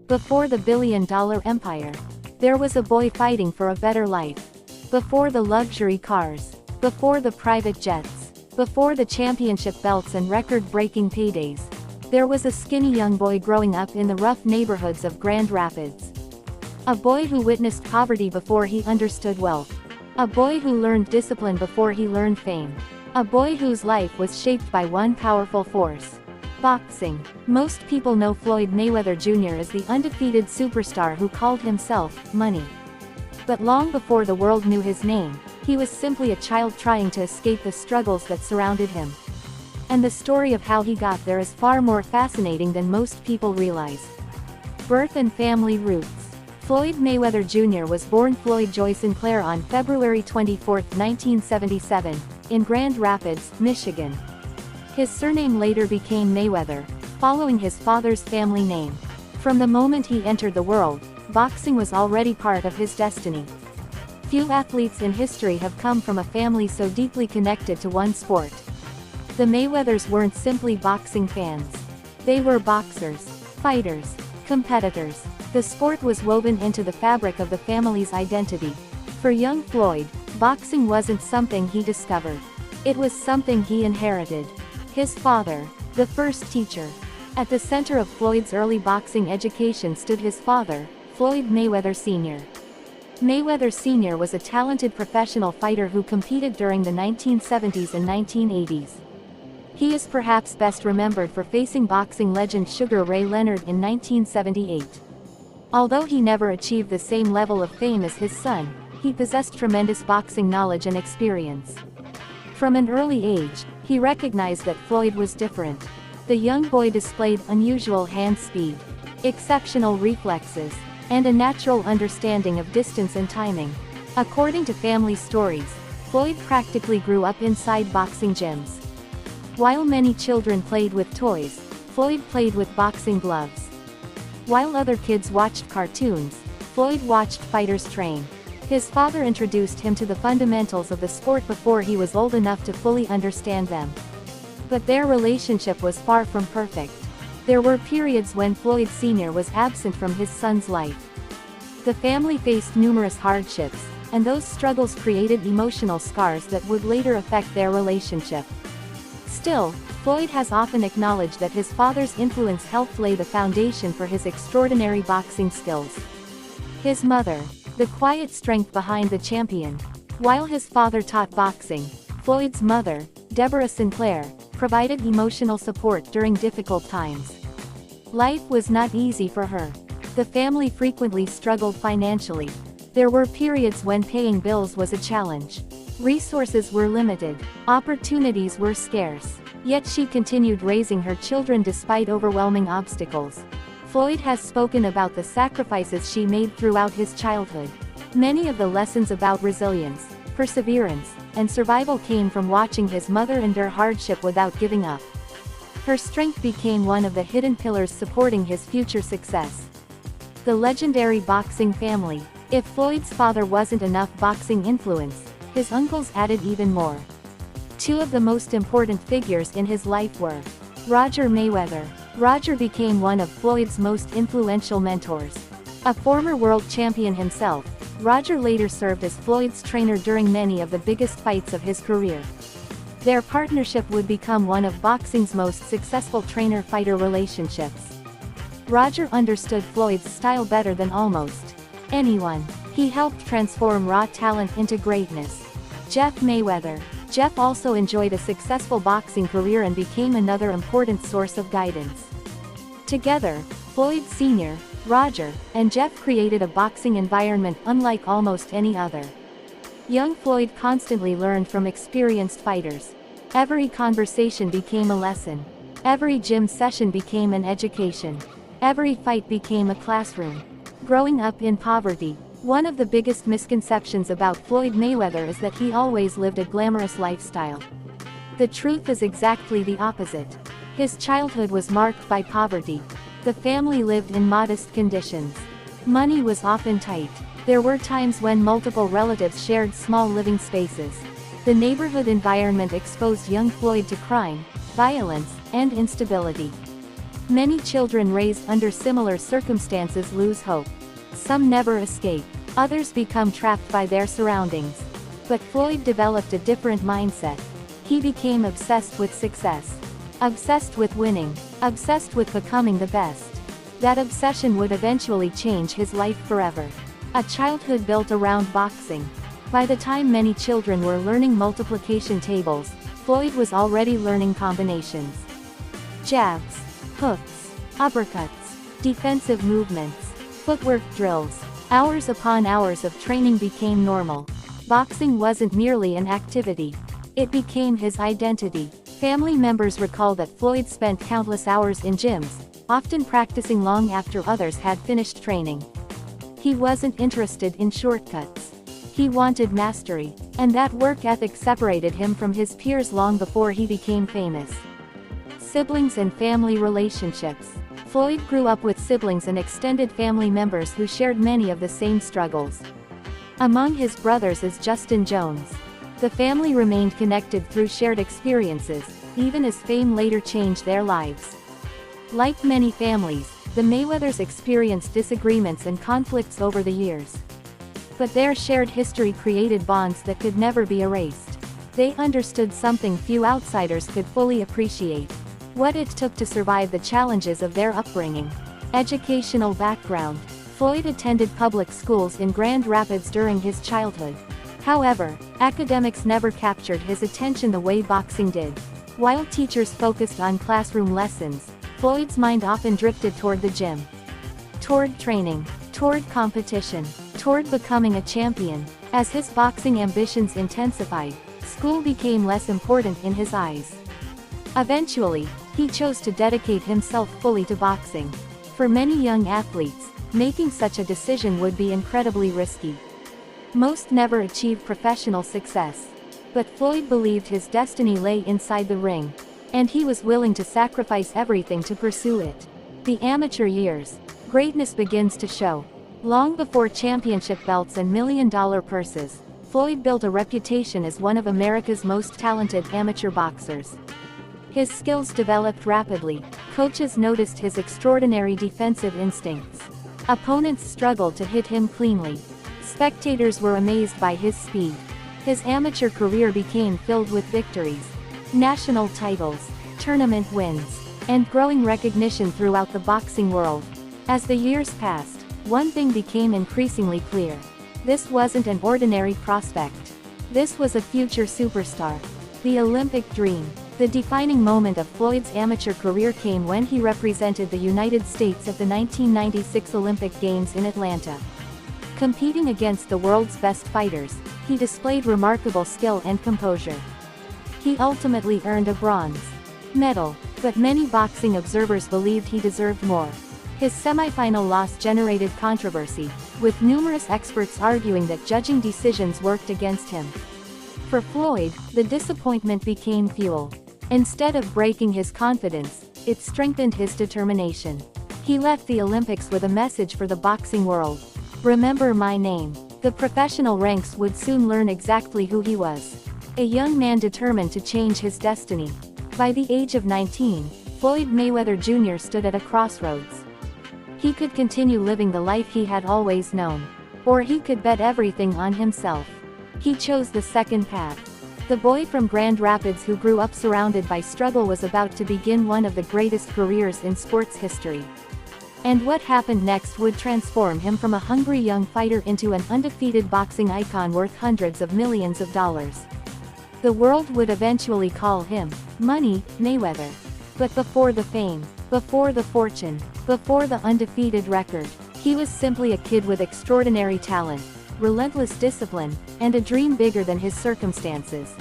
Before the billion-dollar empire, there was a boy fighting for a better life. Before the luxury cars, before the private jets, before the championship belts and record-breaking paydays, there was a skinny young boy growing up in the rough neighborhoods of Grand Rapids. A boy who witnessed poverty before he understood wealth. A boy who learned discipline before he learned fame. A boy whose life was shaped by one powerful force: boxing. Most people know Floyd Mayweather Jr. as the undefeated superstar who called himself money. But long before the world knew his name, he was simply a child trying to escape the struggles that surrounded him. And the story of how he got there is far more fascinating than most people realize. Birth and family roots. Floyd Mayweather Jr. was born Floyd Joy Sinclair on February 24, 1977, in Grand Rapids, Michigan. His surname later became Mayweather, following his father's family name. From the moment he entered the world, boxing was already part of his destiny. Few athletes in history have come from a family so deeply connected to one sport. The Mayweathers weren't simply boxing fans. They were boxers, fighters, competitors. The sport was woven into the fabric of the family's identity. For young Floyd, boxing wasn't something he discovered. It was something he inherited. His father, the first teacher. At the center of Floyd's early boxing education stood his father, Floyd Mayweather Sr. Mayweather Sr. was a talented professional fighter who competed during the 1970s and 1980s. He is perhaps best remembered for facing boxing legend Sugar Ray Leonard in 1978. Although he never achieved the same level of fame as his son, he possessed tremendous boxing knowledge and experience. From an early age, he recognized that Floyd was different. The young boy displayed unusual hand speed, exceptional reflexes, and a natural understanding of distance and timing. According to family stories, Floyd practically grew up inside boxing gyms. While many children played with toys, Floyd played with boxing gloves. While other kids watched cartoons, Floyd watched fighters train. His father introduced him to the fundamentals of the sport before he was old enough to fully understand them. But their relationship was far from perfect. There were periods when Floyd Sr. was absent from his son's life. The family faced numerous hardships, and those struggles created emotional scars that would later affect their relationship. Still, Floyd has often acknowledged that his father's influence helped lay the foundation for his extraordinary boxing skills. His mother, the quiet strength behind the champion. While his father taught boxing, Floyd's mother, Deborah Sinclair, provided emotional support during difficult times. Life was not easy for her. The family frequently struggled financially. There were periods when paying bills was a challenge. Resources were limited. Opportunities were scarce. Yet she continued raising her children despite overwhelming obstacles. Floyd has spoken about the sacrifices she made throughout his childhood. Many of the lessons about resilience, perseverance, and survival came from watching his mother endure hardship without giving up. Her strength became one of the hidden pillars supporting his future success. The legendary boxing family. If Floyd's father wasn't enough boxing influence, his uncles added even more. Two of the most important figures in his life were Roger Mayweather. Roger became one of Floyd's most influential mentors. A former world champion himself, Roger later served as Floyd's trainer during many of the biggest fights of his career. Their partnership would become one of boxing's most successful trainer-fighter relationships. Roger understood Floyd's style better than almost anyone. He helped transform raw talent into greatness. Jeff Mayweather. Jeff also enjoyed a successful boxing career and became another important source of guidance. Together, Floyd Sr., Roger, and Jeff created a boxing environment unlike almost any other. Young Floyd constantly learned from experienced fighters. Every conversation became a lesson. Every gym session became an education. Every fight became a classroom. Growing up in poverty, one of the biggest misconceptions about Floyd Mayweather is that he always lived a glamorous lifestyle. The truth is exactly the opposite. His childhood was marked by poverty. The family lived in modest conditions. Money was often tight. There were times when multiple relatives shared small living spaces. The neighborhood environment exposed young Floyd to crime, violence, and instability. Many children raised under similar circumstances lose hope. Some never escape. Others become trapped by their surroundings. But Floyd developed a different mindset. He became obsessed with success. Obsessed with winning. Obsessed with becoming the best. That obsession would eventually change his life forever. A childhood built around boxing. By the time many children were learning multiplication tables, Floyd was already learning combinations. Jabs, hooks, uppercuts, defensive movements, footwork drills. Hours upon hours of training became normal. Boxing wasn't merely an activity. It became his identity. Family members recall that Floyd spent countless hours in gyms, often practicing long after others had finished training. He wasn't interested in shortcuts. He wanted mastery, and that work ethic separated him from his peers long before he became famous. Siblings and family relationships. Floyd grew up with siblings and extended family members who shared many of the same struggles. Among his brothers is Justin Jones. The family remained connected through shared experiences, even as fame later changed their lives. Like many families, the Mayweathers experienced disagreements and conflicts over the years. But their shared history created bonds that could never be erased. They understood something few outsiders could fully appreciate: what it took to survive the challenges of their upbringing. Educational background. Floyd attended public schools in Grand Rapids during his childhood. However, academics never captured his attention the way boxing did. While teachers focused on classroom lessons, Floyd's mind often drifted toward the gym. Toward training. Toward competition. Toward becoming a champion. As his boxing ambitions intensified, school became less important in his eyes. Eventually, he chose to dedicate himself fully to boxing. For many young athletes, making such a decision would be incredibly risky. Most never achieved professional success. But Floyd believed his destiny lay inside the ring, and he was willing to sacrifice everything to pursue it. The amateur years. Greatness begins to show. Long before championship belts and million-dollar purses, Floyd built a reputation as one of America's most talented amateur boxers. His skills developed rapidly. Coaches noticed his extraordinary defensive instincts. Opponents struggled to hit him cleanly. Spectators were amazed by his speed. His amateur career became filled with victories, national titles, tournament wins, and growing recognition throughout the boxing world. As the years passed, one thing became increasingly clear. This wasn't an ordinary prospect. This was a future superstar. The Olympic dream. The defining moment of Floyd's amateur career came when he represented the United States at the 1996 Olympic Games in Atlanta. Competing against the world's best fighters, he displayed remarkable skill and composure. He ultimately earned a bronze medal, but many boxing observers believed he deserved more. His semifinal loss generated controversy, with numerous experts arguing that judging decisions worked against him. For Floyd, the disappointment became fuel. Instead of breaking his confidence, it strengthened his determination. He left the Olympics with a message for the boxing world: "Remember my name." The professional ranks would soon learn exactly who he was. A young man determined to change his destiny. By the age of 19, Floyd Mayweather Jr. stood at a crossroads. He could continue living the life he had always known, or he could bet everything on himself. He chose the second path. The boy from Grand Rapids who grew up surrounded by struggle was about to begin one of the greatest careers in sports history. And what happened next would transform him from a hungry young fighter into an undefeated boxing icon worth hundreds of millions of dollars. The world would eventually call him Money Mayweather. But before the fame, before the fortune, before the undefeated record, he was simply a kid with extraordinary talent, relentless discipline, and a dream bigger than his circumstances.